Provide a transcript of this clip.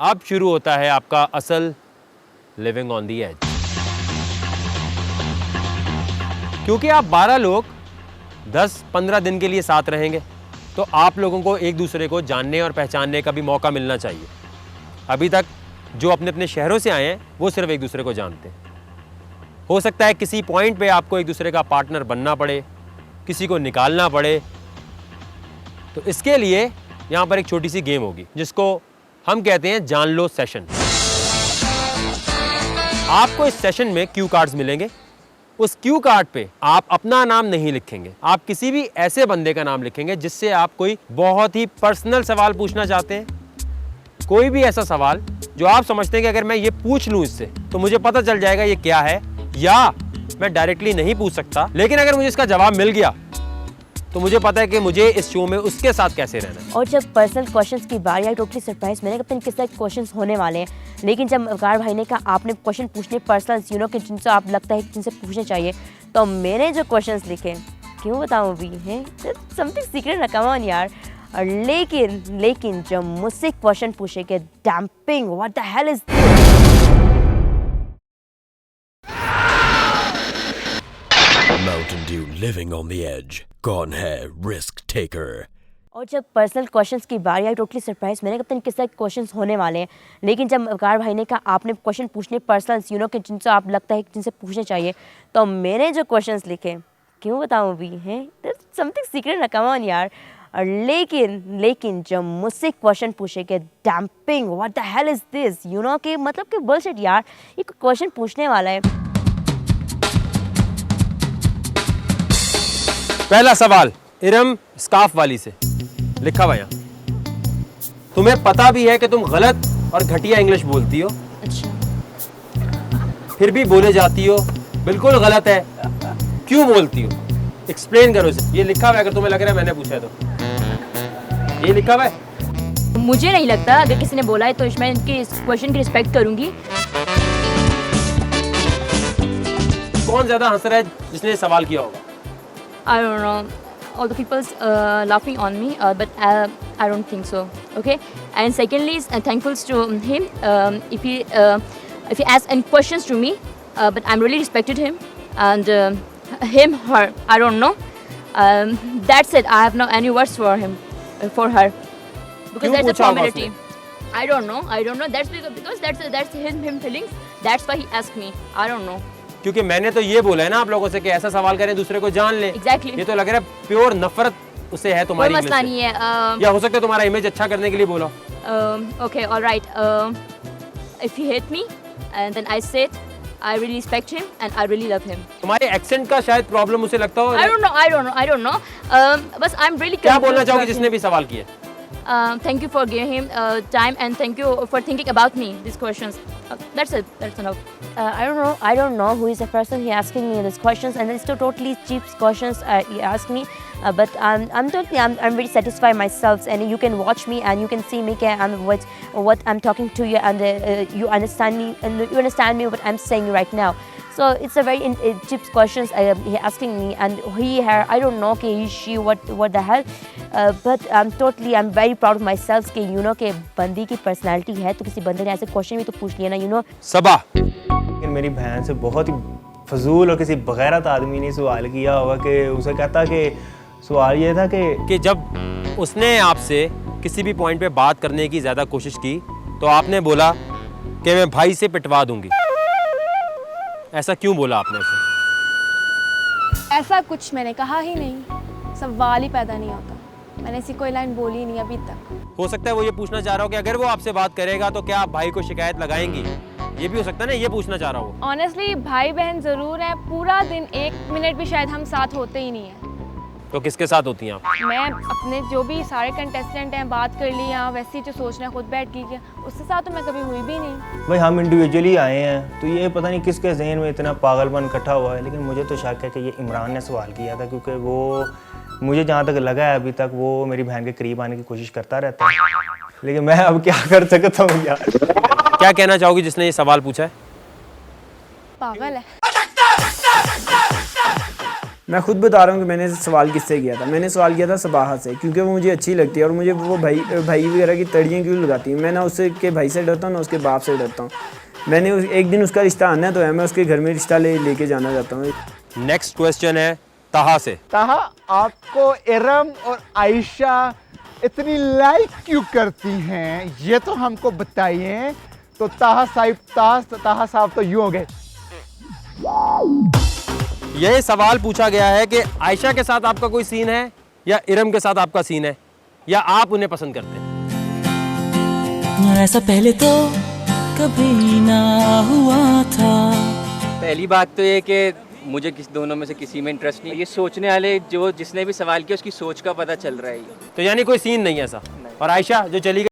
अब शुरू होता है आपका असल लिविंग ऑन दी एज। क्योंकि आप 12 लोग 10-15 दिन के लिए साथ रहेंगे, तो आप लोगों को एक दूसरे को जानने और पहचानने का भी मौका मिलना चाहिए। अभी तक जो अपने अपने शहरों से आए हैं वो सिर्फ एक दूसरे को जानते हैं। हो सकता है किसी पॉइंट पे आपको एक दूसरे का पार्टनर बनना पड़े, किसी को निकालना पड़े। तो इसके लिए यहाँ पर एक छोटी सी गेम होगी जिसको हम कहते हैं जान लो सेशन। आपको इस सेशन में क्यू कार्ड्स मिलेंगे। उस क्यू कार्ड पे आप अपना नाम नहीं लिखेंगे, आप किसी भी ऐसे बंदे का नाम लिखेंगे जिससे आप कोई बहुत ही पर्सनल सवाल पूछना चाहते हैं। कोई भी ऐसा सवाल जो आप समझते हैं कि अगर मैं ये पूछ लूं इससे तो मुझे पता चल जाएगा ये क्या है, या मैं डायरेक्टली नहीं पूछ सकता, लेकिन अगर मुझे इसका जवाब मिल गया तो मुझे पता है कि मुझे इस शो में उसके साथ कैसे रहना है। और जब पर्सनल क्वेश्चंस की बारी आई, टोटली सरप्राइज, मैंने कहा किस तरह क्वेश्चंस होने वाले हैं, लेकिन जब वकार भाई ने कहा आपने क्वेश्चन पूछने पर्सनल कि जिनसे आप लगता है जिनसे पूछने चाहिए, तो मैंने जो क्वेश्चंस लिखे क्यों बताऊँ अभी हैं, समथिंग सीक्रेट ना, कम ऑन यार। और लेकिन जब मुझसे क्वेश्चन पूछे कि damping what the hell is Mountain Dew living on the edge. कौन है रिस्क टेकर? और जब पर्सनल क्वेश्चंस की बारी आई, टोटली सरप्राइज, मैंने कहा किस तरह क्वेश्चंस होने वाले हैं, लेकिन जब वकार भाई ने कहा आपने क्वेश्चन पूछने पर्सनल कि जिनसे आप लगता है जिनसे पूछने चाहिए, तो मैंने जो क्वेश्चंस लिखे क्यों बताऊँ अभी हैं, समथिंग सीक्रेट ना, कम ऑन यार। और लेकिन जब मुझसे क्वेश्चन पूछे कि damping what the hell is this, कि मतलब कि बुलशिट यार, ये क्वेश्चन पूछने वाला है। पहला सवाल इरम स्काफ वाली से लिखा हुआ यहाँ, तुम्हें पता भी है कि तुम गलत और घटिया इंग्लिश बोलती हो, अच्छा, फिर भी बोले जाती हो बिल्कुल गलत है, क्यों बोलती हो? एक्सप्लेन करो इसे। ये लिखा हुआ है, अगर तुम्हें लग रहा है मैंने पूछा है तो ये लिखा हुआ है। मुझे नहीं लगता, अगर किसी ने बोला है तो मैं इनके इस क्वेश्चन की रिस्पेक्ट करूंगी। कौन ज्यादा हंस रहा है जिसने सवाल किया होगा? I don't know. All the people's laughing on me, but I don't think so. Okay. And secondly, thankful to him if he asks any questions to me, but I'm really respected him and him, her. I don't know. That's it. I have no any words for him, for her, because that's a formality. I don't know. That's because that's him feelings. That's why he asked me. I don't know. क्योंकि मैंने तो ये बोला है ना आप लोगों से कि ऐसा सवाल करें दूसरे को जान ले। Exactly. ये तो लग रहा है प्योर नफरत उसे है तुम्हारी कोई मसला इमेज से। नहीं है। या हो सकता है तुम्हारा इमेज अच्छा करने के लिए बोला। Okay, all right. If he hate me, and then I said I really respect him and I really love him. तुम्हारे एक्सेंट का शायद प्रॉब्लम उसे लगता हो। I don't know. बस I'm really क्या confused बोलना चाहोगे about जिसने him. भी सवाल किए? Thank you for giving him time and thank you for thinking about me. These questions. That's it. That's enough. I don't know who is the person he asking me these questions, and it's totally cheap questions he asked me. But I'm very satisfied myself, and you can watch me and you can see me. What I'm talking to you, and you understand me, and you understand me what I'm saying right now. So it's a very cheap questions he asking me, and he, her, I don't know, कि he, she, what the hell. But I'm very proud of myself कि कि बंदी की personality है, तो किसी बंदे ने ऐसे question भी तो पूछ लिया ना, सबा। लेकिन मेरी बहन से बहुत ही फजूल और किसी बगैरत आदमी ने सवाल किया होगा कि उसे कहता कि सवाल ये था कि जब उसने आपसे किसी भी पॉइंट पे बात करने की ज़्यादा कोशिश की तो आपने बोला कि मैं भाई से पिटवा दूंगी। ऐसा क्यों बोला आपने उसे? ऐसा कुछ मैंने कहा ही नहीं, सवाल ही पैदा नहीं होता। मैंने ऐसी कोई लाइन बोली ही नहीं अभी तक। हो सकता है वो ये पूछना चाह रहा हो कि अगर वो आपसे बात करेगा तो क्या आप भाई को शिकायत लगाएंगी? ये भी हो सकता है ना, ये पूछना चाह रहा हो। ऑनेस्टली भाई बहन ज़रूर है, पूरा दिन 1 मिनट भी शायद हम साथ होते ही नहीं है। तो किसके साथ होती हैं आप? मैं अपने जो भी सारे कंटेस्टेंट हैं बात कर ली, या वैसे ही जो सोचना है खुद बैठ की किया, उसके साथ तो मैं कभी हुई भी नहीं। भाई हम इंडिविजुअली आए हैं, तो ये पता नहीं किसके जहन में इतना पागलपन इकट्ठा हुआ है, लेकिन मुझे तो शक है कि ये इमरान ने सवाल किया था, क्योंकि वो मुझे जहाँ तक लगा है अभी तक वो मेरी बहन के करीब आने की कोशिश करता रहता है, लेकिन मैं अब क्या कर सकता हूँ यार। क्या कहना चाहोगी जिसने ये सवाल पूछा है? पागल है। मैं खुद बता रहा हूँ कि मैंने सवाल किससे किया था। मैंने सवाल किया था सबाहा से, क्योंकि वो मुझे अच्छी लगती है और मुझे वो भाई वगैरह की तड़ियाँ क्यों लगाती है। मैं ना उसके भाई से डरता हूँ ना उसके बाप से डरता हूँ। मैंने एक दिन उसका रिश्ता आना तो है, मैं उसके घर में रिश्ता लेके जाना चाहता हूँ। नेक्स्ट क्वेश्चन है ताहा से। ताहा, आपको इरम और आयशा इतनी लाइक क्यों करती हैं, ये तो हमको बताइए। तो ताहा साहब तो यूं हो गए। यह सवाल पूछा गया है कि आयशा के साथ आपका कोई सीन है या इरम के साथ आपका सीन है, या आप उन्हें पसंद करते हैं? ऐसा पहले तो कभी ना हुआ था। पहली बात तो ये कि मुझे दोनों में से किसी में इंटरेस्ट नहीं। ये सोचने वाले जिसने भी सवाल किया उसकी सोच का पता चल रहा है। तो यानी कोई सीन नहीं है ऐसा। और आयशा जो चली गई